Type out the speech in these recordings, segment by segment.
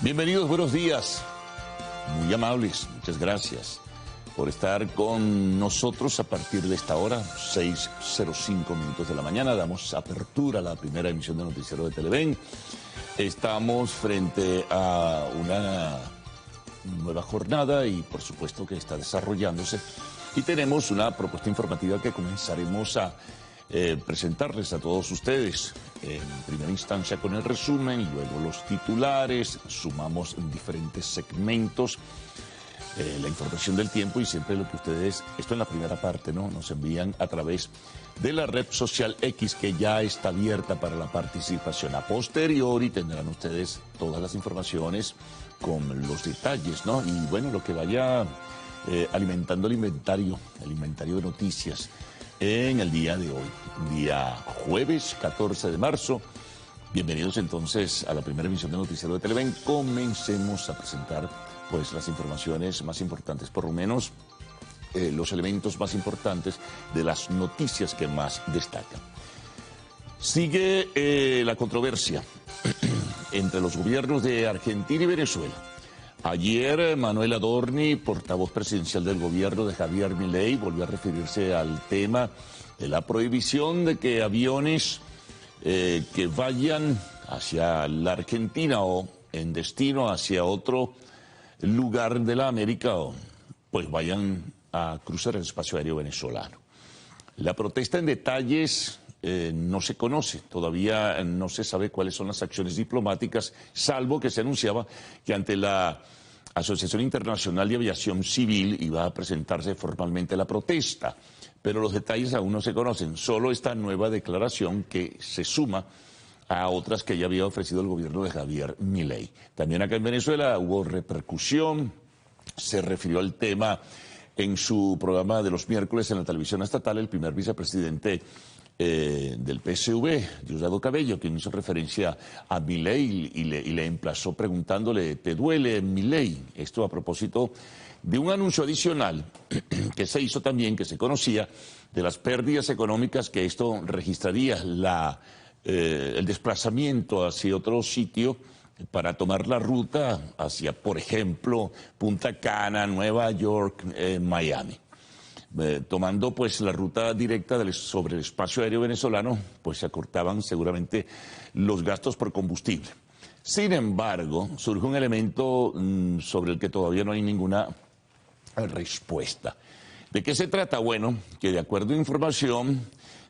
Bienvenidos, buenos días. Muy amables, muchas gracias por estar con nosotros a partir de esta hora, 6:05 minutos de la mañana. Damos apertura a la primera emisión de Noticiero de Televen. Estamos frente a una nueva jornada y por supuesto que está desarrollándose. Y tenemos una propuesta informativa que comenzaremos a presentarles a todos ustedes. En primera instancia con el resumen, luego los titulares, sumamos diferentes segmentos, la información del tiempo y siempre lo que ustedes, esto en la primera parte, ¿no?, nos envían a través de la red social X, que ya está abierta para la participación. A posteriori tendrán ustedes todas las informaciones con los detalles, ¿no? Y bueno, lo que vaya alimentando el inventario de noticias en el día de hoy, día jueves 14 de marzo. Bienvenidos entonces a la primera emisión de Noticiero de Televen. Comencemos a presentar pues las informaciones más importantes, por lo menos los elementos más importantes de las noticias que más destacan. Sigue la controversia entre los gobiernos de Argentina y Venezuela. Ayer Manuel Adorni, portavoz presidencial del gobierno de Javier Milei, volvió a referirse al tema de la prohibición de que aviones que vayan hacia la Argentina o en destino hacia otro lugar de la América, pues vayan a cruzar el espacio aéreo venezolano. La protesta en detalles no se conoce, todavía no se sabe cuáles son las acciones diplomáticas, salvo que se anunciaba que ante la Asociación Internacional de Aviación Civil iba a presentarse formalmente la protesta, pero los detalles aún no se conocen, solo esta nueva declaración que se suma a otras que ya había ofrecido el gobierno de Javier Milei. También acá en Venezuela hubo repercusión, se refirió al tema en su programa de los miércoles en la televisión estatal el primer vicepresidente del PSV, Diosdado Cabello, quien hizo referencia a Milei y le emplazó preguntándole: ¿te duele, Milei? Esto a propósito de un anuncio adicional que se hizo también, que se conocía, de las pérdidas económicas que esto registraría, el desplazamiento hacia otro sitio para tomar la ruta hacia, por ejemplo, Punta Cana, Nueva York, Miami. Tomando pues la ruta directa sobre el espacio aéreo venezolano, pues se acortaban seguramente los gastos por combustible. Sin embargo, surge un elemento sobre el que todavía no hay ninguna respuesta. ¿De qué se trata? Bueno, que de acuerdo a información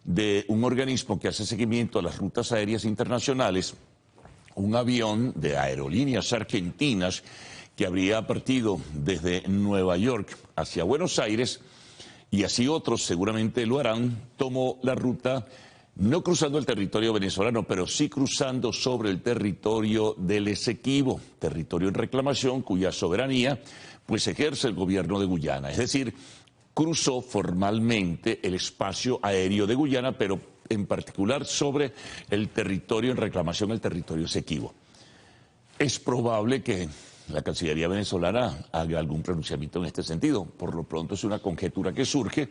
de un organismo que hace seguimiento a las rutas aéreas internacionales, un avión de Aerolíneas Argentinas que habría partido desde Nueva York hacia Buenos Aires, y así otros seguramente lo harán, tomó la ruta no cruzando el territorio venezolano, pero sí cruzando sobre el territorio del Esequibo, territorio en reclamación cuya soberanía pues ejerce el gobierno de Guyana. Es decir, cruzó formalmente el espacio aéreo de Guyana, pero en particular sobre el territorio en reclamación, el territorio Esequibo. Es probable que la Cancillería venezolana haga algún pronunciamiento en este sentido. Por lo pronto es una conjetura que surge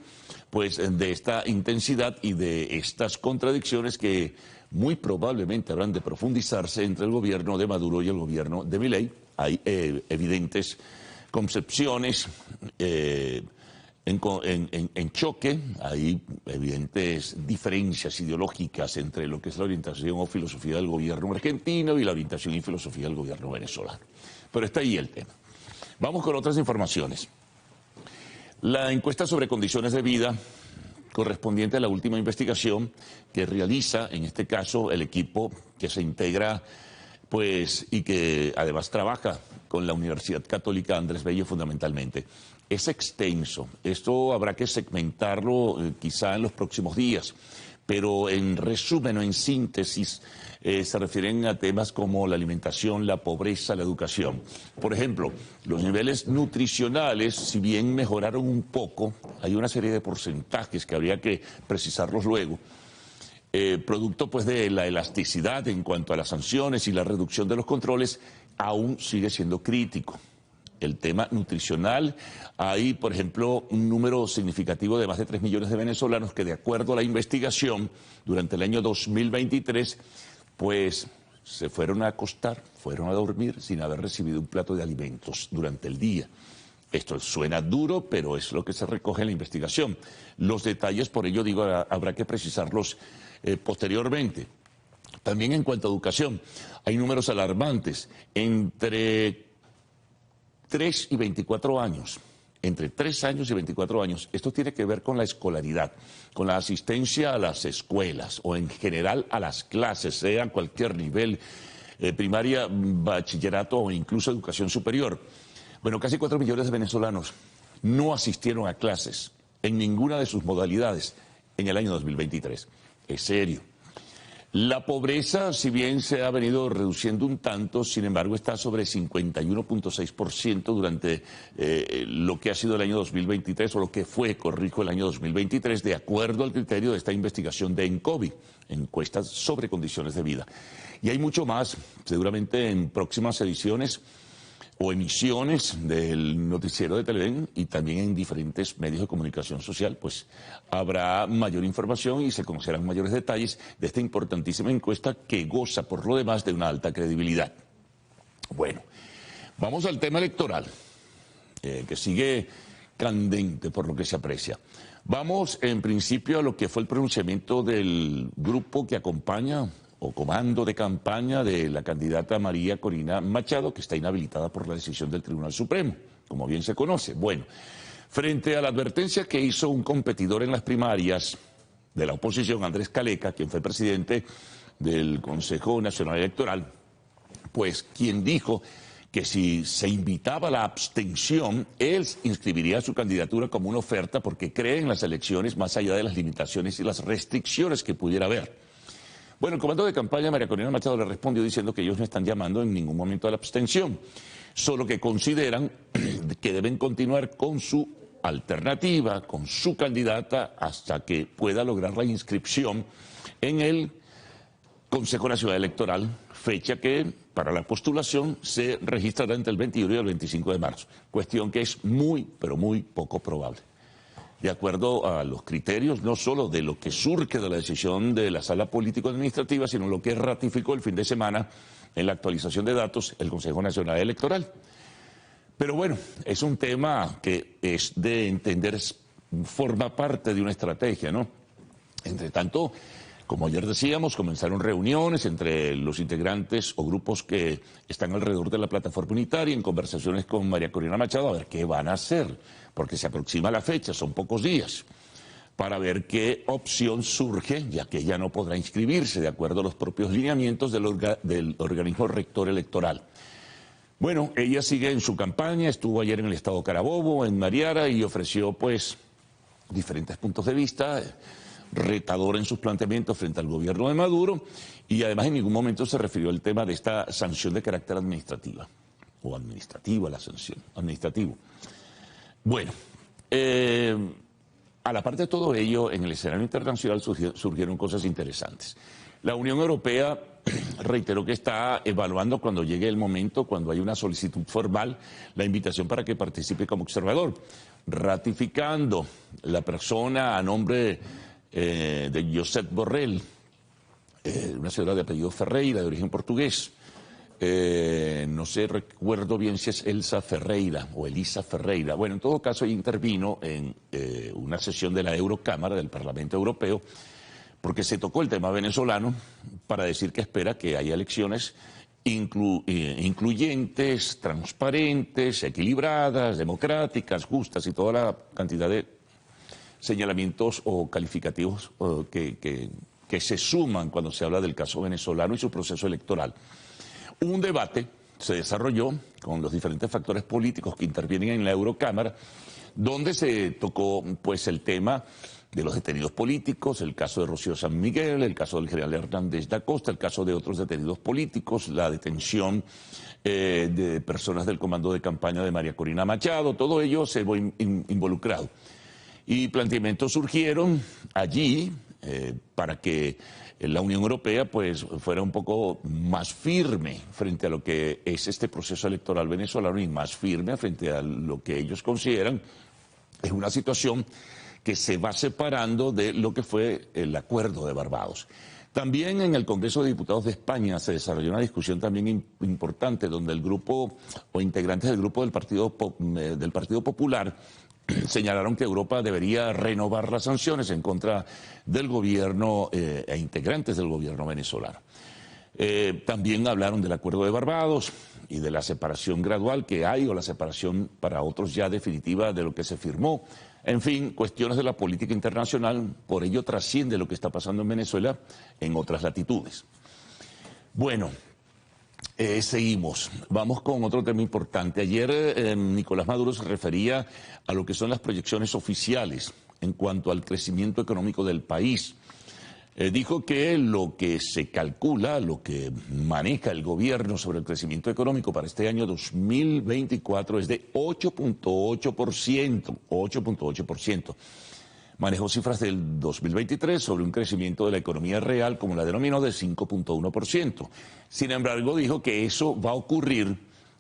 pues de esta intensidad y de estas contradicciones que muy probablemente habrán de profundizarse entre el gobierno de Maduro y el gobierno de Milei. Hay evidentes concepciones en choque, hay evidentes diferencias ideológicas entre lo que es la orientación o filosofía del gobierno argentino y la orientación y filosofía del gobierno venezolano. Pero está ahí el tema. Vamos con otras informaciones. La encuesta sobre condiciones de vida correspondiente a la última investigación que realiza, en este caso, el equipo que se integra pues y que además trabaja con la Universidad Católica Andrés Bello fundamentalmente. Es extenso, esto habrá que segmentarlo quizá en los próximos días, pero en resumen o en síntesis se refieren a temas como la alimentación, la pobreza, la educación. Por ejemplo, los niveles nutricionales, si bien mejoraron un poco, hay una serie de porcentajes que habría que precisarlos luego, producto pues de la elasticidad en cuanto a las sanciones y la reducción de los controles, aún sigue siendo crítico. El tema nutricional, hay, por ejemplo, un número significativo de más de 3 millones de venezolanos que, de acuerdo a la investigación, durante el año 2023, pues se fueron a acostar, fueron a dormir sin haber recibido un plato de alimentos durante el día. Esto suena duro, pero es lo que se recoge en la investigación. Los detalles, por ello digo, habrá que precisarlos posteriormente. También en cuanto a educación, hay números alarmantes. Entre 3 y 24 años, entre 3 años y 24 años, esto tiene que ver con la escolaridad, con la asistencia a las escuelas o en general a las clases, sea en cualquier nivel, primaria, bachillerato o incluso educación superior. Bueno, casi 4 millones de venezolanos no asistieron a clases en ninguna de sus modalidades en el año 2023. Es serio. La pobreza, si bien se ha venido reduciendo un tanto, sin embargo está sobre 51.6% durante lo que ha sido el año 2023, o lo que fue, corrijo, el año 2023, de acuerdo al criterio de esta investigación de ENCOVI, encuestas sobre condiciones de vida. Y hay mucho más, seguramente en próximas ediciones o emisiones del noticiero de Televen y también en diferentes medios de comunicación social, pues habrá mayor información y se conocerán mayores detalles de esta importantísima encuesta que goza por lo demás de una alta credibilidad. Bueno, vamos al tema electoral, que sigue candente por lo que se aprecia. Vamos en principio a lo que fue el pronunciamiento del grupo que acompaña o comando de campaña de la candidata María Corina Machado, que está inhabilitada por la decisión del Tribunal Supremo, como bien se conoce. Bueno, frente a la advertencia que hizo un competidor en las primarias de la oposición, Andrés Caleca, quien fue presidente del Consejo Nacional Electoral, pues quien dijo que si se invitaba a la abstención, él inscribiría su candidatura como una oferta porque cree en las elecciones más allá de las limitaciones y las restricciones que pudiera haber. Bueno, el comando de campaña María Corina Machado le respondió diciendo que ellos no están llamando en ningún momento a la abstención, solo que consideran que deben continuar con su alternativa, con su candidata, hasta que pueda lograr la inscripción en el Consejo Nacional Electoral, fecha que para la postulación se registrará entre el 21 y el 25 de marzo, cuestión que es muy, pero muy poco probable. De acuerdo a los criterios, no solo de lo que surge de la decisión de la Sala Político-Administrativa, sino lo que ratificó el fin de semana en la actualización de datos el Consejo Nacional Electoral. Pero bueno, es un tema que es de entender, forma parte de una estrategia, ¿no? Entre tanto, como ayer decíamos, comenzaron reuniones entre los integrantes o grupos que están alrededor de la plataforma unitaria en conversaciones con María Corina Machado a ver qué van a hacer, porque se aproxima la fecha, son pocos días, para ver qué opción surge, ya que ella no podrá inscribirse de acuerdo a los propios lineamientos del organismo rector electoral. Bueno, ella sigue en su campaña, estuvo ayer en el estado Carabobo, en Mariara, y ofreció pues diferentes puntos de vista, retador en sus planteamientos frente al gobierno de Maduro, y además en ningún momento se refirió al tema de esta sanción de carácter administrativa, o administrativa la sanción, administrativo. Bueno, a la parte de todo ello, en el escenario internacional surgieron cosas interesantes. La Unión Europea reiteró que está evaluando cuando llegue el momento, cuando hay una solicitud formal, la invitación para que participe como observador, ratificando la persona a nombre de Josep Borrell, una señora de apellido Ferreira, de origen portugués. No sé, recuerdo bien si es Elsa Ferreira o Elisa Ferreira. Bueno, en todo caso, ella intervino en una sesión de la Eurocámara del Parlamento Europeo porque se tocó el tema venezolano para decir que espera que haya elecciones incluyentes, transparentes, equilibradas, democráticas, justas y toda la cantidad de señalamientos o calificativos que se suman cuando se habla del caso venezolano y su proceso electoral. Un debate se desarrolló con los diferentes factores políticos que intervienen en la Eurocámara, donde se tocó pues el tema de los detenidos políticos, el caso de Rocío San Miguel, el caso del general Hernández da Costa, el caso de otros detenidos políticos, la detención de personas del comando de campaña de María Corina Machado, todo ello se vio involucrado. Y planteamientos surgieron allí para que la Unión Europea pues fuera un poco más firme frente a lo que es este proceso electoral venezolano y más firme frente a lo que ellos consideran es una situación que se va separando de lo que fue el acuerdo de Barbados. También en el Congreso de Diputados de España se desarrolló una discusión también importante donde el grupo o integrantes del grupo del Partido Popular señalaron que Europa debería renovar las sanciones en contra del gobierno e integrantes del gobierno venezolano. También hablaron del acuerdo de Barbados y de la separación gradual que hay, o la separación para otros ya definitiva de lo que se firmó. En fin, cuestiones de la política internacional, por ello trasciende lo que está pasando en Venezuela en otras latitudes. Bueno, seguimos. Vamos con otro tema importante. Ayer Nicolás Maduro se refería a lo que son las proyecciones oficiales en cuanto al crecimiento económico del país. Dijo que lo que se calcula, lo que maneja el gobierno sobre el crecimiento económico para este año 2024 es de 8.8%, 8.8%. Manejó cifras del 2023 sobre un crecimiento de la economía real, como la denominó, de 5.1%. Sin embargo, dijo que eso va a ocurrir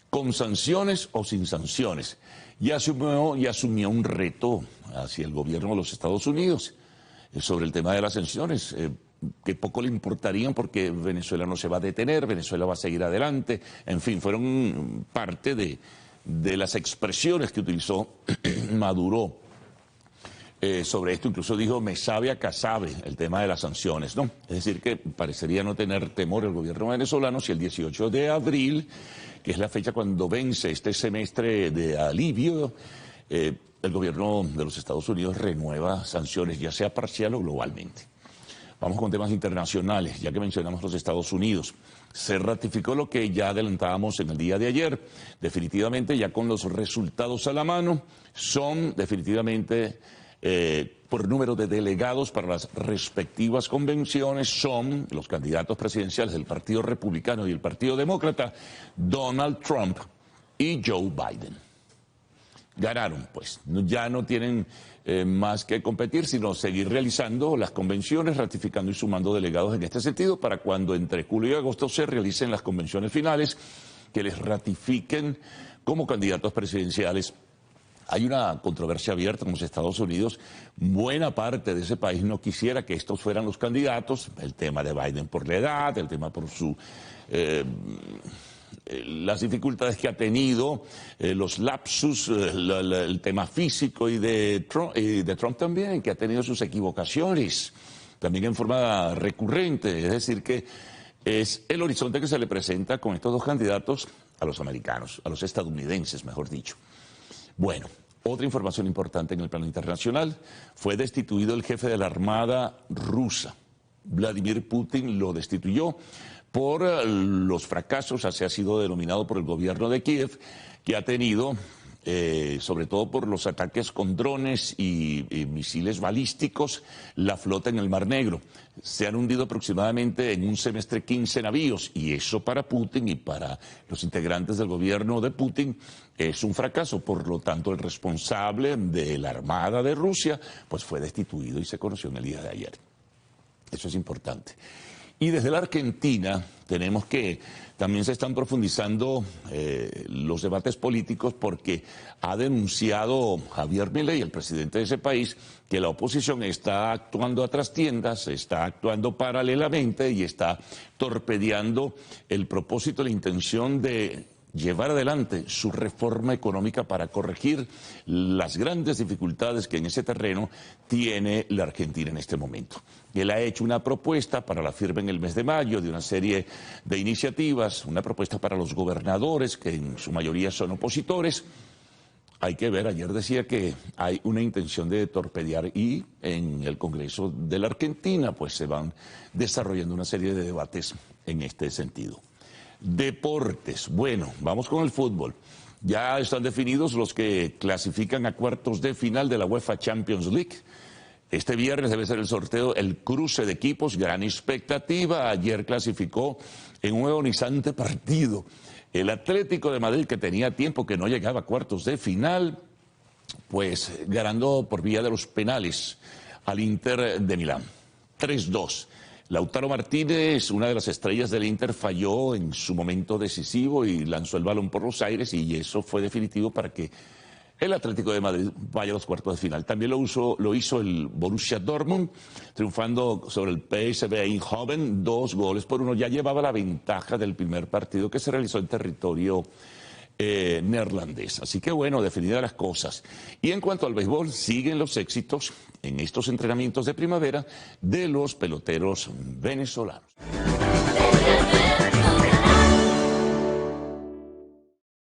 con sanciones o sin sanciones. Y asumió un reto hacia el gobierno de los Estados Unidos sobre el tema de las sanciones, que poco le importarían porque Venezuela no se va a detener, Venezuela va a seguir adelante. En fin, fueron parte de las expresiones que utilizó Maduro sobre esto. Incluso dijo, me sabe a casabe el tema de las sanciones, ¿no? Es decir, que parecería no tener temor el gobierno venezolano si el 18 de abril, que es la fecha cuando vence este semestre de alivio, el gobierno de los Estados Unidos renueva sanciones, ya sea parcial o globalmente. Vamos con temas internacionales, ya que mencionamos los Estados Unidos. Se ratificó lo que ya adelantábamos en el día de ayer. Definitivamente, ya con los resultados a la mano, son definitivamente, por número de delegados para las respectivas convenciones, son los candidatos presidenciales del Partido Republicano y el Partido Demócrata, Donald Trump y Joe Biden. Ganaron, pues, ya no tienen más que competir, sino seguir realizando las convenciones, ratificando y sumando delegados en este sentido, para cuando entre julio y agosto se realicen las convenciones finales, que les ratifiquen como candidatos presidenciales. Hay una controversia abierta con los Estados Unidos. Buena parte de ese país no quisiera que estos fueran los candidatos. El tema de Biden por la edad, el tema por su... las dificultades que ha tenido, los lapsus, el tema físico y de Trump también, que ha tenido sus equivocaciones, también en forma recurrente. Es decir, que es el horizonte que se le presenta con estos dos candidatos a los americanos, a los estadounidenses, mejor dicho. Bueno, otra información importante en el plano internacional: fue destituido el jefe de la Armada rusa. Vladimir Putin lo destituyó por los fracasos, así ha sido denominado por el gobierno de Kiev, que ha tenido, sobre todo por los ataques con drones y misiles balísticos, la flota en el Mar Negro. Se han hundido aproximadamente en un semestre 15 navíos, y eso para Putin y para los integrantes del gobierno de Putin es un fracaso. Por lo tanto, el responsable de la Armada de Rusia pues fue destituido y se conoció en el día de ayer. Eso es importante. Y desde la Argentina tenemos que también se están profundizando los debates políticos, porque ha denunciado Javier Milei, el presidente de ese país, que la oposición está actuando a trastiendas, está actuando paralelamente y está torpedeando el propósito, la intención de llevar adelante su reforma económica para corregir las grandes dificultades que en ese terreno tiene la Argentina en este momento. Él ha hecho una propuesta para la firma en el mes de mayo de una serie de iniciativas, una propuesta para los gobernadores, que en su mayoría son opositores. Hay que ver, ayer decía que hay una intención de torpedear, y en el Congreso de la Argentina pues se van desarrollando una serie de debates en este sentido. Deportes. Bueno, vamos con el fútbol. Ya están definidos los que clasifican a cuartos de final de la UEFA Champions League. Este viernes debe ser el sorteo, el cruce de equipos, gran expectativa. Ayer clasificó en un agonizante partido el Atlético de Madrid, que tenía tiempo que no llegaba a cuartos de final, pues ganando por vía de los penales al Inter de Milán. 3-2. Lautaro Martínez, una de las estrellas del Inter, falló en su momento decisivo y lanzó el balón por los aires, y eso fue definitivo para que el Atlético de Madrid vaya a los cuartos de final. También lo hizo el Borussia Dortmund, triunfando sobre el PSV Eindhoven 2-1. Ya llevaba la ventaja del primer partido que se realizó en territorio neerlandés. Así que bueno, definidas las cosas. Y en cuanto al béisbol, siguen los éxitos en estos entrenamientos de primavera de los peloteros venezolanos.